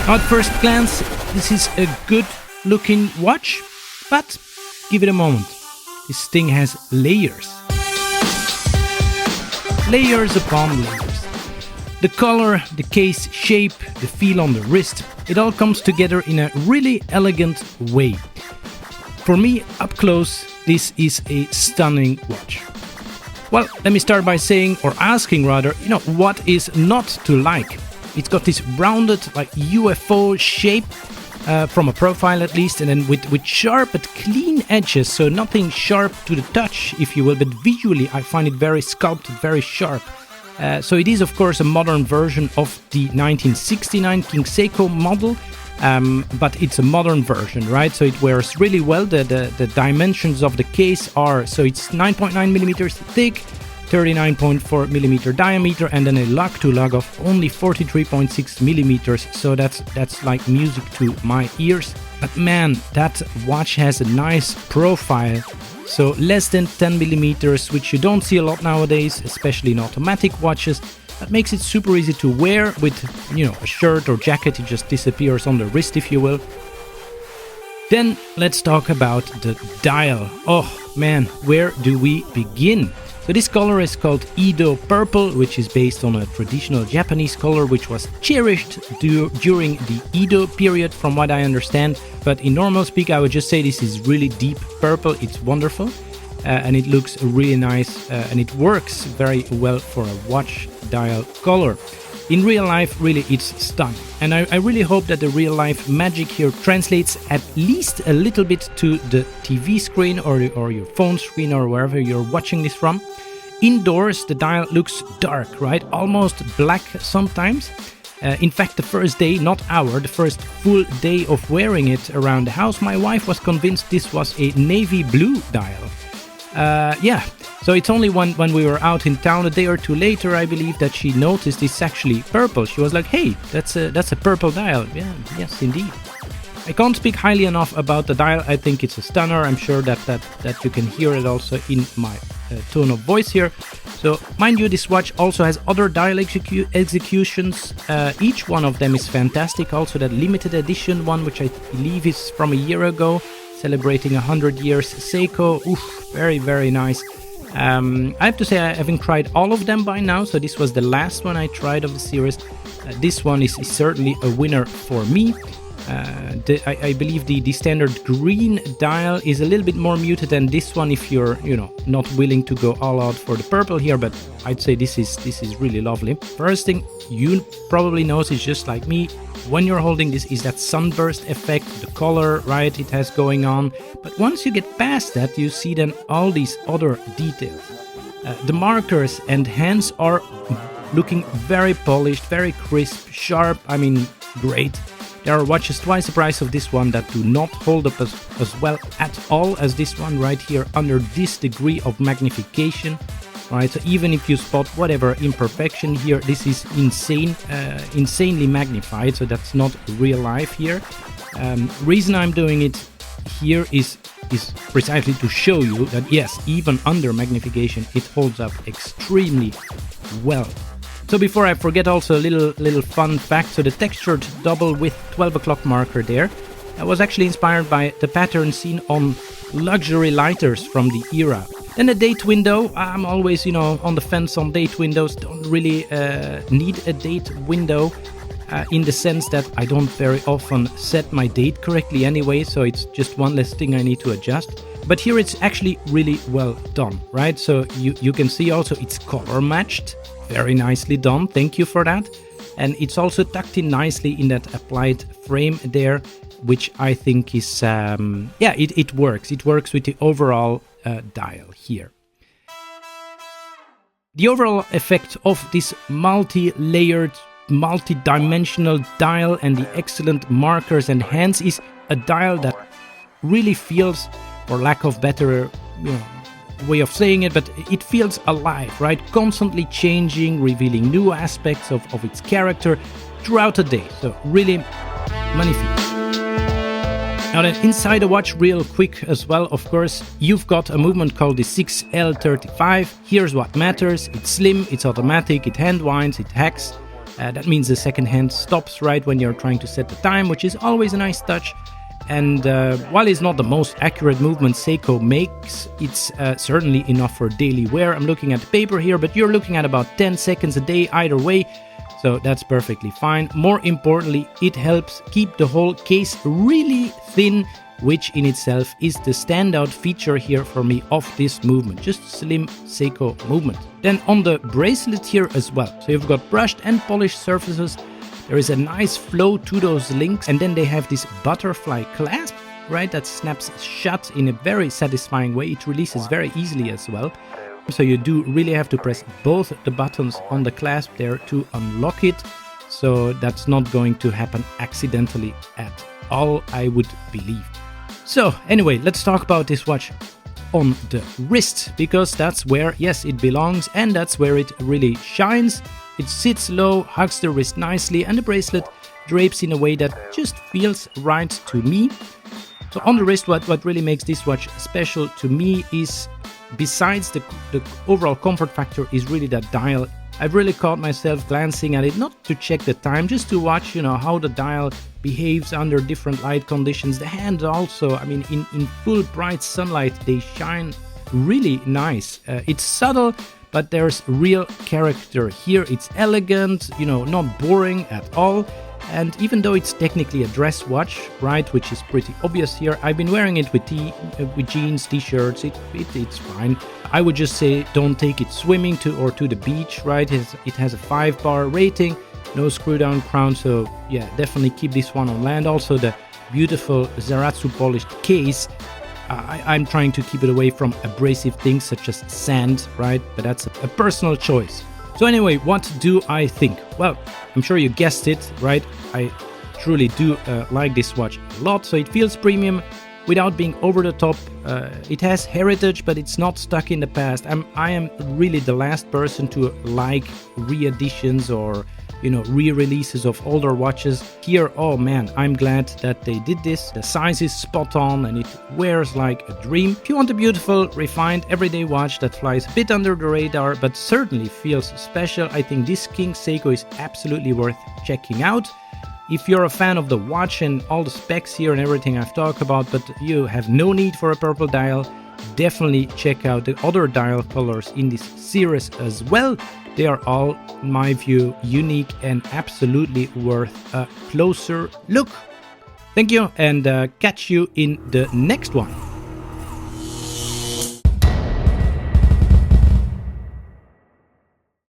At first glance, this is a good looking watch, but give it a moment. This thing has layers. Layers upon layers. The color, the case shape, the feel on the wrist, it all comes together in a really elegant way. For me, up close, this is a stunning watch. Well, let me start by saying, or asking rather, what is not to like? It's got this rounded, like UFO shape, from a profile at least, and then with sharp but clean edges, so nothing sharp to the touch, if you will, but visually I find it very sculpted, very sharp. So it is, of course, a modern version of the 1969 King Seiko model, but it's a modern version, right? So it wears really well. The dimensions of the case are, so it's 9.9 millimeters thick, 39.4 millimeter diameter, and then a lug-to-lug of only 43.6 millimeters. So that's like music to my ears. But man, that watch has a nice profile. So less than 10 millimeters, which you don't see a lot nowadays, especially in automatic watches. That makes it super easy to wear with, a shirt or jacket. It just disappears on the wrist, if you will. Then let's talk about the dial. Oh man, where do we begin? So this color is called Edo Purple, which is based on a traditional Japanese color which was cherished during the Edo period, from what I understand. But in normal speak, I would just say this is really deep purple. It's wonderful, and it looks really nice, and it works very well for a watch dial color. In real life, really, it's stunning. And I really hope that the real life magic here translates at least a little bit to the TV screen or your phone screen or wherever you're watching this from. Indoors, the dial looks dark, right? Almost black sometimes. In fact, the first day, the first full day of wearing it around the house, my wife was convinced this was a navy blue dial. So it's only when we were out in town a day or two later, I believe, that she noticed it's actually purple. She was like, hey, that's a purple dial. Yeah, yes, indeed. I can't speak highly enough about the dial. I think it's a stunner. I'm sure that you can hear it also in my tone of voice here. So, mind you, this watch also has other dial executions. Each one of them is fantastic. Also that limited edition one, which I believe is from a year ago, celebrating 100 years Seiko. Oof, very, very nice. I have to say I haven't tried all of them by now, so this was the last one I tried of the series. This one is certainly a winner for me. I believe the standard green dial is a little bit more muted than this one if you're not willing to go all out for the purple here, but I'd say this is really lovely. First thing you probably notice is, just like me, when you're holding this, is that sunburst effect, the color, right, it has going on. But once you get past that, you see then all these other details. The markers and hands are looking very polished, very crisp, sharp, great. There are watches twice the price of this one that do not hold up as well at all as this one right here, under this degree of magnification. Right, so even if you spot whatever imperfection here, this is insanely magnified, so that's not real life here. Reason I'm doing it here is precisely to show you that yes, even under magnification, it holds up extremely well. So before I forget, also a little fun fact. So the textured double width 12 o'clock marker there, that was actually inspired by the pattern seen on luxury lighters from the era. Then the date window, I'm always, on the fence on date windows. Don't really need a date window in the sense that I don't very often set my date correctly anyway, so it's just one less thing I need to adjust. But here it's actually really well done, right? So you can see also it's color matched, very nicely done, thank you for that. And it's also tucked in nicely in that applied frame there, which I think is, it works. It works with the overall dial here. The overall effect of this multi-layered, multi-dimensional dial and the excellent markers and hands is a dial that really feels, for lack of better way of saying it, but it feels alive, right? Constantly changing, revealing new aspects of its character throughout the day. So really magnifique. Now then, inside the watch, real quick as well, of course, you've got a movement called the 6L35. Here's what matters. It's slim, it's automatic, it hand winds, it hacks. That means the second hand stops right when you're trying to set the time, which is always a nice touch. And while it's not the most accurate movement Seiko makes, it's certainly enough for daily wear. I'm looking at the paper here, but you're looking at about 10 seconds a day either way, so that's perfectly fine. More importantly, it helps keep the whole case really thin, which in itself is the standout feature here for me of this movement. Just slim Seiko movement. Then on the bracelet here as well. So you've got brushed and polished surfaces. There is a nice flow to those links, and then they have this butterfly clasp, right, that snaps shut in a very satisfying way. It releases very easily as well. So you do really have to press both the buttons on the clasp there to unlock it. So that's not going to happen accidentally at all, I would believe. So anyway, let's talk about this watch on the wrist, because that's where, yes, it belongs, and that's where it really shines. It sits low, hugs the wrist nicely, and the bracelet drapes in a way that just feels right to me. So on the wrist, what really makes this watch special to me is, besides the overall comfort factor, is really that dial. I've really caught myself glancing at it, not to check the time, just to watch, how the dial behaves under different light conditions. The hand also, I mean, in full bright sunlight, they shine really nice. It's subtle, but there's real character here. It's elegant, not boring at all. And even though it's technically a dress watch, right, which is pretty obvious here, I've been wearing it with jeans, t-shirts. It's fine. I would just say don't take it swimming to the beach, right? It has a 5-bar rating, no screw down crown, so yeah, definitely keep this one on land. Also the beautiful Zaratsu polished case. I'm trying to keep it away from abrasive things such as sand, right? But that's a personal choice. So anyway, what do I think? Well, I'm sure you guessed it, right? I truly do like this watch a lot. So it feels premium without being over the top. It has heritage, but it's not stuck in the past. I am really the last person to like re-editions or re-releases of older watches. Here, oh man, I'm glad that they did this. The size is spot on and it wears like a dream. If you want a beautiful, refined, everyday watch that flies a bit under the radar but certainly feels special, I think this King Seiko is absolutely worth checking out. If you're a fan of the watch and all the specs here and everything I've talked about, but you have no need for a purple dial, definitely check out the other dial colors in this series as well. They are all, in my view, unique and absolutely worth a closer look. Thank you, and catch you in the next one.